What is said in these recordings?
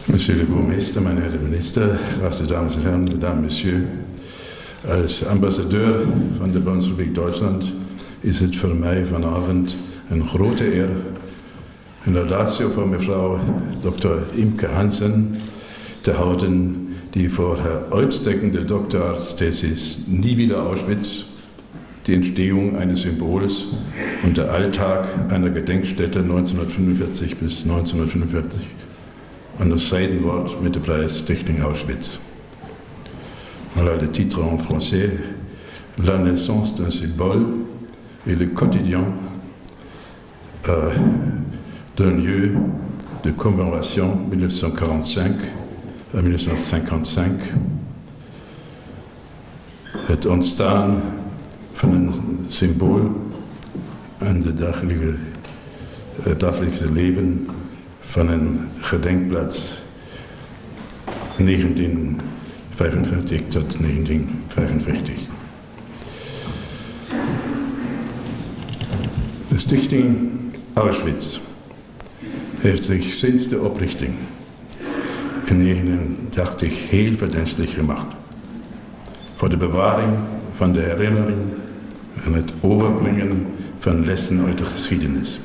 Monsieur le Bourgmeister, meine Herren Minister, werte Damen und Herren, Mesdames, Messieurs, als ambassadeur van de Bundesrepubliek Duitsland is het voor mij vanavond een grote eer een laudatio voor mevrouw Dr. Imke Hansen te houden, die voor haar uitsteckende Doktoratsthesis Nie wieder Auschwitz, die Entstehung eines Symbols und der Alltag einer Gedenkstätte 1945 bis 1945 onderscheiden wordt met de prijs Stichting Auschwitz. Voilà le titre en français, La naissance d'un symbole et le quotidien d'un lieu de commémoration 1945 à 1955. Het ontstaan van een symbool en het dagelijkse leven van een gedenkplaats 1945 tot 1945. De Stichting Auschwitz heeft zich sinds de oprichting in 1989 heel verdienstelijk gemaakt voor de bewaring van de herinnering en het overbrengen van lessen uit de geschiedenis.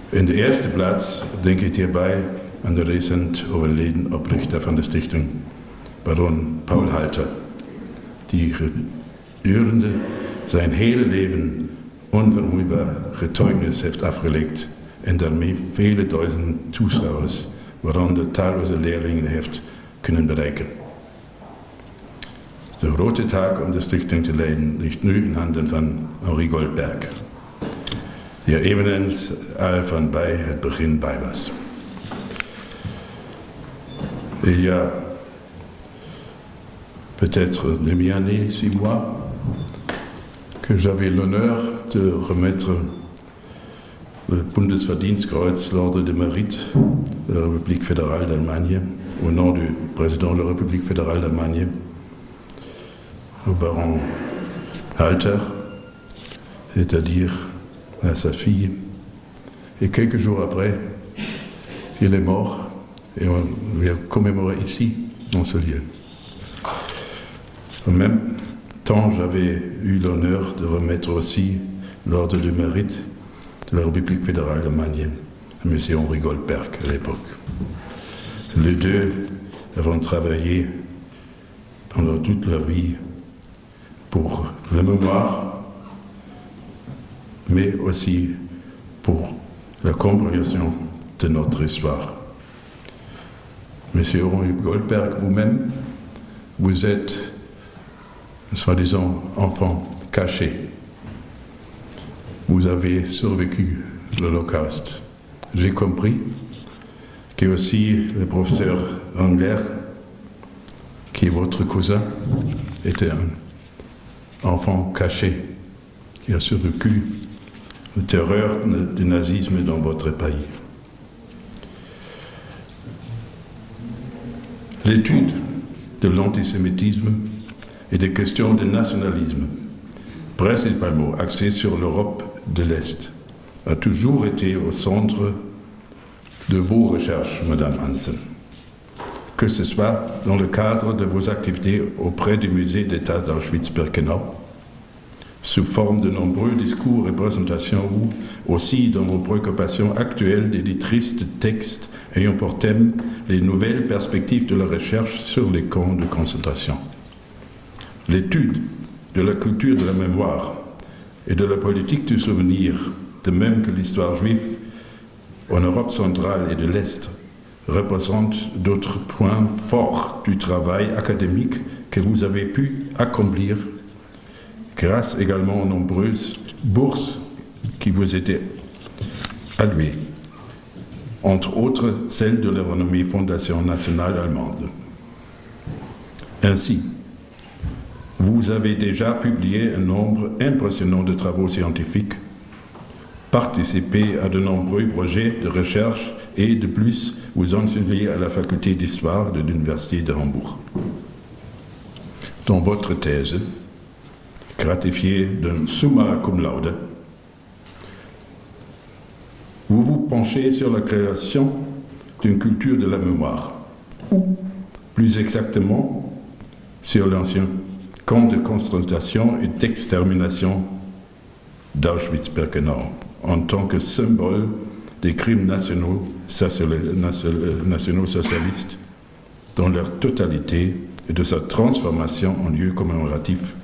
In de eerste plaats denk ik hierbij aan de recent overleden oprichter van de stichting, baron Paul Halter, die gedurende zijn hele leven onvermoeibaar getuigenis heeft afgelegd en daarmee vele duizenden toeschouwers, waaronder talloze leerlingen, heeft kunnen bereiken. De grote taak om de stichting te leiden ligt nu in handen van Henri Goldberg, die er eveneens al van bij het begin bij was. Il y a peut-être demi-année, 6 mois, que j'avais l'honneur de remettre le Bundesverdienstkreuz l'Ordre de Mérite de la République fédérale d'Allemagne, au nom du président de la République fédérale d'Allemagne, au baron Halter, c'est-à-dire à sa fille. Et quelques jours après, il est mort et on l'a commémoré ici, dans ce lieu. En même temps, j'avais eu l'honneur de remettre aussi l'Ordre du Mérite de la République fédérale d'Allemagne à M. Henri Goldberg à l'époque. Les deux avons travaillé pendant toute leur vie pour la mémoire, mais aussi pour la compréhension de notre histoire. Monsieur Henri Goldberg, vous-même, vous êtes, soi-disant, enfant caché. Vous avez survécu l'Holocauste. J'ai compris que aussi le professeur Engler, qui est votre cousin, était un enfant caché qui a survécu la terreur du nazisme dans votre pays. L'étude de l'antisémitisme et des questions de nationalisme, principalement axée sur l'Europe de l'Est, a toujours été au centre de vos recherches, Madame Hansen. Que ce soit dans le cadre de vos activités auprès du musée d'État d'Auschwitz-Birkenau, sous forme de nombreux discours et présentations, ou aussi dans vos préoccupations actuelles d'éditrices de textes ayant pour thème les nouvelles perspectives de la recherche sur les camps de concentration. L'étude de la culture de la mémoire et de la politique du souvenir, de même que l'histoire juive en Europe centrale et de l'Est, représente d'autres points forts du travail académique que vous avez pu accomplir grâce également aux nombreuses bourses qui vous étaient allouées, entre autres celles de la renommée Fondation nationale allemande. Ainsi, vous avez déjà publié un nombre impressionnant de travaux scientifiques, participé à de nombreux projets de recherche et de plus, vous enseignez à la faculté d'histoire de l'Université de Hambourg. Dans votre thèse, gratifiée d'un summa cum laude, pencher sur la création d'une culture de la mémoire, ou plus exactement sur l'ancien camp de concentration et d'extermination d'Auschwitz-Birkenau, en tant que symbole des crimes nationaux socialistes dans leur totalité et de sa transformation en lieu commémoratif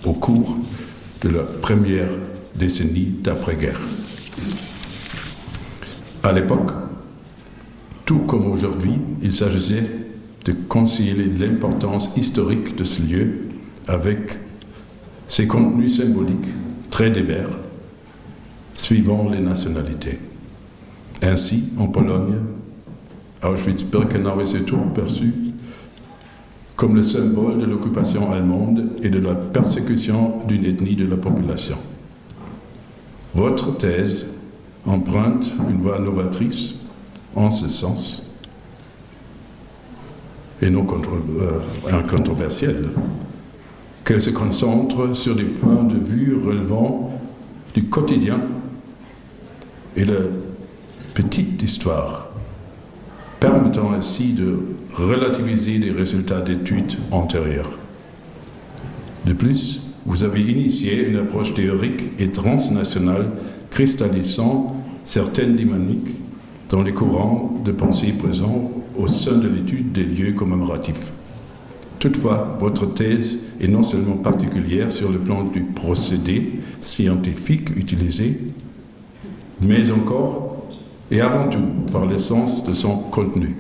au cours de la première décennie d'après-guerre. À l'époque, tout comme aujourd'hui, il s'agissait de concilier l'importance historique de ce lieu avec ses contenus symboliques très divers, suivant les nationalités. Ainsi, en Pologne, Auschwitz-Birkenau est toujours perçu comme le symbole de l'occupation allemande et de la persécution d'une ethnie de la population. Votre thèse emprunte une voie novatrice en ce sens, et non incontroversielle, qu'elle se concentre sur des points de vue relevant du quotidien et la petite histoire, permettant ainsi de relativiser les résultats d'études antérieures. De plus, vous avez initié une approche théorique et transnationale cristallisant certaines dynamiques dans les courants de pensée présents au sein de l'étude des lieux commémoratifs. Toutefois, votre thèse est non seulement particulière sur le plan du procédé scientifique utilisé, mais encore et avant tout par l'essence de son contenu.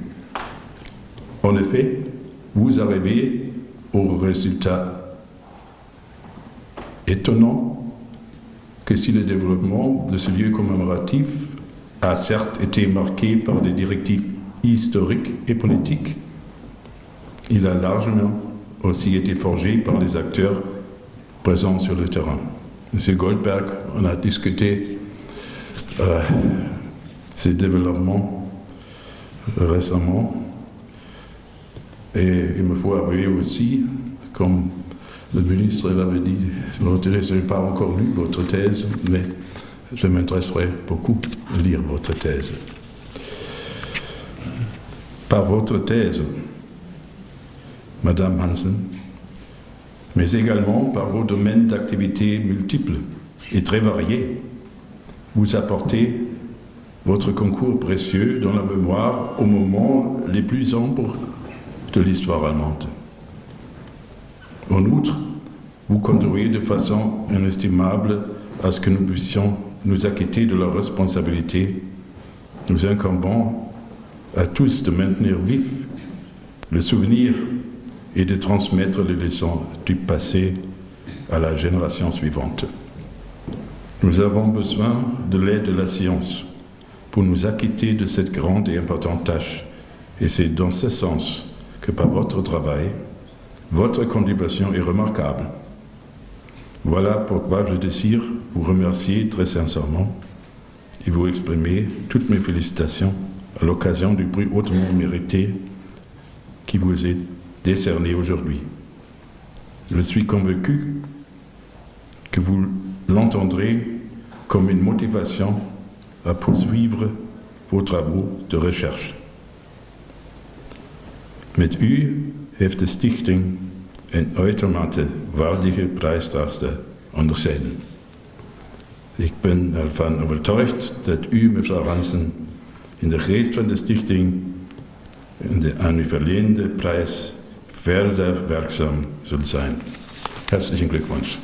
En effet, vous arrivez au résultat étonnant que si le développement de ce lieu commémoratif a certes été marqué par des directives historiques et politiques, il a largement aussi été forgé par les acteurs présents sur le terrain. M. Goldberg, on a discuté ces développements récemment, et il me faut avouer aussi, comme le ministre l'avait dit, je n'ai pas encore lu votre thèse, mais je m'intéresserai beaucoup à lire votre thèse. Par votre thèse, Madame Hansen, mais également par vos domaines d'activité multiples et très variés, vous apportez votre concours précieux dans la mémoire au moment les plus sombres de l'histoire allemande. En outre, vous contribuez de façon inestimable à ce que nous puissions nous acquitter de la responsabilité nous incombant à tous de maintenir vif le souvenir et de transmettre les leçons du passé à la génération suivante. Nous avons besoin de l'aide de la science pour nous acquitter de cette grande et importante tâche, et c'est dans ce sens que par votre travail, votre contribution est remarquable. Voilà pourquoi je désire vous remercier très sincèrement et vous exprimer toutes mes félicitations à l'occasion du prix hautement mérité qui vous est décerné aujourd'hui. Je suis convaincu que vous l'entendrez comme une motivation à poursuivre vos travaux de recherche. Met u heeft de stichting een uitermate waardige prijs te onderscheiden. Ik ben ervan overtuigd dat u, mevrouw Hansen, in de geest van de stichting en de aan u verleende prijs verder werkzaam zult zijn. Herzlichen Glückwunsch.